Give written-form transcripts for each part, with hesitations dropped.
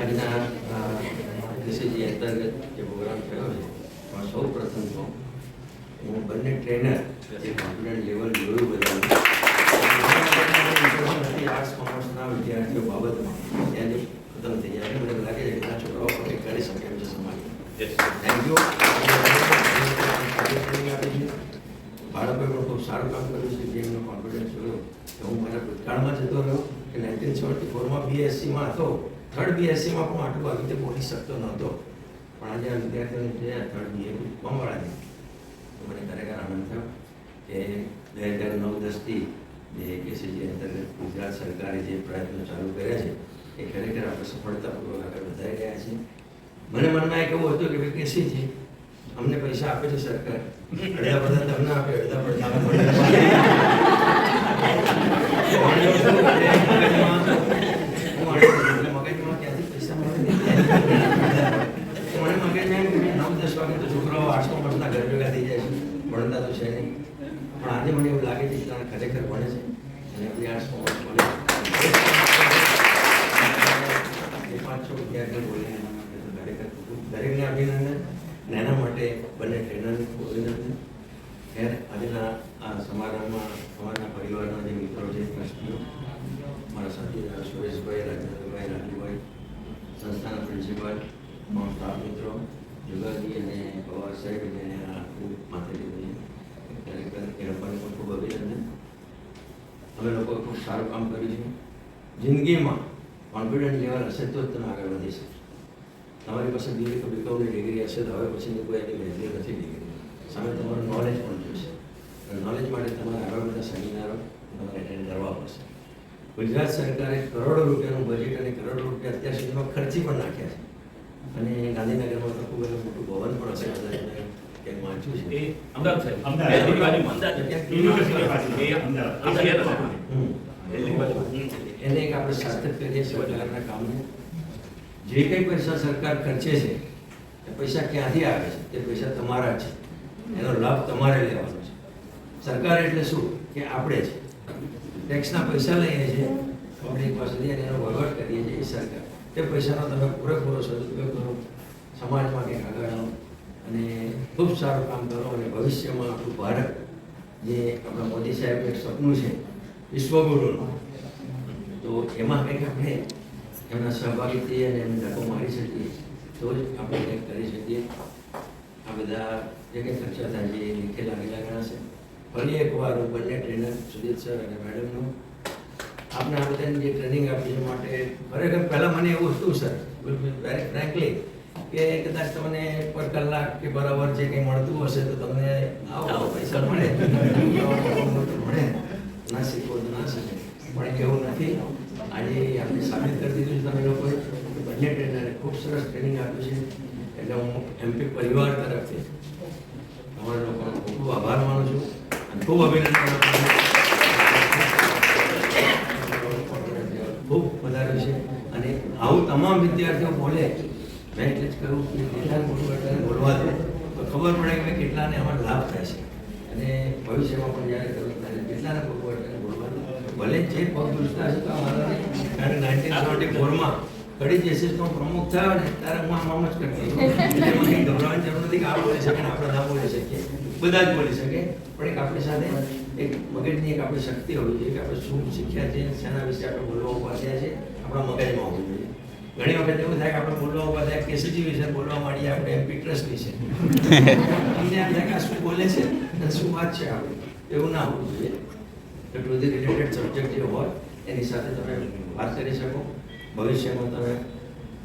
આજના કેસીજી અંતર્ગત જે પ્રોગ્રામ થયો છે એમાં સૌ પ્રથમ તો હું બંને ટ્રેનર જે કોન્ફિડન્ટ લેવલ જોયું બધા આર્ટ્સ કોમર્સના વિદ્યાર્થીઓ બાબતમાં ત્યાં જે ખતમ થઈ જાય મને લાગે છે કે આ છોકરાઓ પણ કંઈક કરી શકે એમ છે સમાજ. Thank you. બાળકોએ પણ ખૂબ સારું કામ કર્યું છે જે એમનો કોન્ફિડન્સ જોયો કે હું મારા ભૂતકાળમાં જતો રહ્યો કે 1974માં બીએસસીમાં હતો, થર્ડ બીએસસીમાં પણ આટલું આવી રીતે બોલી શકતો નહોતો, પણ આજે આ વિદ્યાર્થીઓને જે થર્ડ બીએ કોમવાળા છે તો મને ખરેખર આનંદ થયો કે 2009-10થી જે કેસીજી અંતર્ગત ગુજરાત સરકારે જે પ્રયત્નો ચાલુ કર્યા છે એ ખરેખર આપણે સફળતાપૂર્વક આગળ વધારી રહ્યા છીએ. મને મનમાં એક એવું હતું કે ભાઈ કેસીજી અમને પૈસા આપે છે સરકાર, અડધા બધા તમને આપે, અડધા બધા મગજમાં ક્યાંથી પૈસા મળે મને મગજમાં 9-10 વાગે તો છોકરાઓ 800 વર્ષના ઘર ભેગા થઈ જાય છે, ભણતા તો છે નહીં, પણ આજે મને એવું લાગે છે કે ખરેખર ભણે છે અને આપણી 800 વર્ષ મળે 5-6 વિદ્યાર્થીઓ બોલીને ખરેખર દરેકને અભિનંદન. એના માટે બંને ટ્રેનરને ખૂબ અભિનંદન. ખેર આજના આ સમારંભમાં અમારા પરિવારના જે મિત્રો છે, ટ્રસ્ટીઓ, મારા સાથીદાર સુરેશભાઈ, રાજેન્દ્રભાઈ, રાજુભાઈ, સંસ્થાના પ્રિન્સિપાલ, તમામ સ્ટાફ મિત્રો, જુગાજી અને પવાર સાહેબ જેને આ ખૂબ માથે લીધું છે ખરેખર એ લોકોને પણ ખૂબ અભિનંદન. અમે લોકોએ ખૂબ સારું કામ કર્યું છે. જિંદગીમાં કોન્ફિડન્ટ લેવલ હશે તો જ તમે આગળ વધી શકશો. તમારી પાસે બીએ કે બીકોમની ડિગ્રી હશે તો હવે પછીની કોઈ એની વેલ્યુ નથી ડિગ્રી સામે તમારું નોલેજ પણ જોઈશે. નોલેજ માટે તમારે આગળ બધા સેમિનારો તમારે એટેન્ડ કરવા પડશે. ગુજરાત સરકારે કરોડો રૂપિયાનું બજેટ અને કરોડો રૂપિયા અત્યાર સુધીમાં ખર્ચી પણ નાખ્યા છે અને ગાંધીનગરમાં તો ખૂબ એનું મોટું ભવન પણ હશે ક્યાંક વાંચ્યું છે. એને એક આપણે સાર્થક કરીએ સરકારના કામને. જે કંઈ પૈસા સરકાર ખર્ચે છે એ પૈસા ક્યાંથી આવે છે તે પૈસા તમારા છે, એનો લાભ તમારે લેવાનો છે. સરકાર એટલે શું કે આપણે છે, ટેક્સના પૈસા લઈએ છીએ પબ્લિક પાસેથી અને એનો વહીવટ કરીએ છીએ એ સરકાર. તે પૈસાનો તમે પૂરેપૂરો સદુપયોગ કરો, સમાજમાં કંઈક આગળ આવો અને ખૂબ સારું કામ કરો અને ભવિષ્યમાં આપણું ભારત જે આપણા મોદી સાહેબનું એક સપનું છે વિશ્વગુરુનું, તો એમાં કંઈક આપણે એમના સહભાગી થઈએ અને એમને ધક્કો મારી શકીએ તો જ આપણે કંઈક કરી શકીએ. આ બધા જે કંઈ ખર્ચા થાય છે એ લીખે લાગેલા ગણાશે. ફરી એકવાર હું બંને ટ્રેનર સુજીત સર અને મેડમનું આપણે આ બધાની જે ટ્રેનિંગ આપી છે માટે ખરેખર પહેલાં મને એવું હતું સર, વેરી ફ્રેન્કલી, કે કદાચ તમને પર કલાક કે બરાબર જે કંઈ મળતું હશે તો તમને આવો પૈસા મળે મળે ના શીખવો તો ના શકે, પણ એવું નથી. આજે આપણે સાબિત કરી દીધું છે તમે લોકોએ. બંને ટ્રેનરે ખૂબ સરસ ટ્રેનિંગ આપ્યું છે એટલે હું એમપી પરિવાર તરફથી તમારા લોકોનો ખૂબ ખૂબ આભાર માનું છું અને ખૂબ અભિનંદન આપું છું. ખૂબ વધારે છે અને આવું તમામ વિદ્યાર્થીઓ બોલે, મેં એટલે જ કહ્યું કે કેટલાને મોટું એટલાને બોલવા દો તો ખબર પડે કે કેટલાને આમાં લાભ થાય છે અને ભવિષ્યમાં પણ જ્યારે કરું ત્યારે કેટલાને મોટું એટલાને બોલવા દો. ભલે જે પગ દુષ્ટા છે તો અમારા ત્યારે 1974માં કડી જેસીસનો પ્રમુખ થયો ને ત્યારે હું આમ જ કરતી એટલે મને ગભરાવાની જરૂર નથી કે આ બોલી શકે ને આપણે ના બોલી શકીએ, બધા જ બોલી શકે, પણ એક આપણી સાથે એક મગજની એક આપણી શક્તિ હોવી જોઈએ કે આપણે શું શીખ્યા છે, શેના વિશે આપણે બોલવા ઉભા થયા છે, આપણા મગજમાં હોવું જોઈએ. ઘણી વખત એવું થાય કે આપણે બોલવા ઉભા થયા કેસીજી વિશે બોલવા માંડીએ, આપણે એમપી ટ્રસ્ટ વિશે અમને એમ થાય કે શું બોલે છે અને શું વાત છે આપણે, એવું ના હોવું જોઈએ. ટુ ધી રિલેટેડ સબ્જેક્ટ જે હોય એની સાથે તમે વાત કરી શકો. ભવિષ્યમાં તમે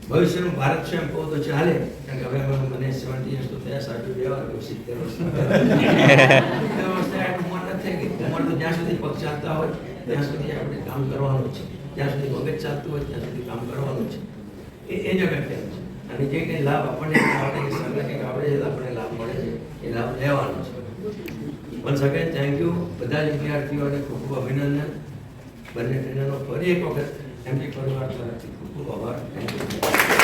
ભવિષ્યનું ભારત છે એમ કહો તો ચાલે, કારણ કે હવે મને 70 વર્ષ તો થયા, 72 વાર 70 વર્ષ ઉંમર નથી થઈ ગઈ. ઉંમર તો જ્યાં સુધી પગ ચાલતા હોય ત્યાં સુધી આપણે કામ કરવાનું છે, જ્યાં સુધી મગજ ચાલતું હોય ત્યાં સુધી કામ કરવાનું છે. એ જ અગત્યનું છે અને જે કંઈ લાભ આપણને આપણે સરકાર કંઈક આપણે જે આપણને લાભ મળે છે એ લાભ લેવાનો છે. Once again thank you. બધા જ વિદ્યાર્થીઓને ખૂબ ખૂબ અભિનંદન. બંને ટ્રેનરનો ફરી એક વખત એમની પરિવાર તરફથી ખૂબ ખૂબ આભાર. Thank you.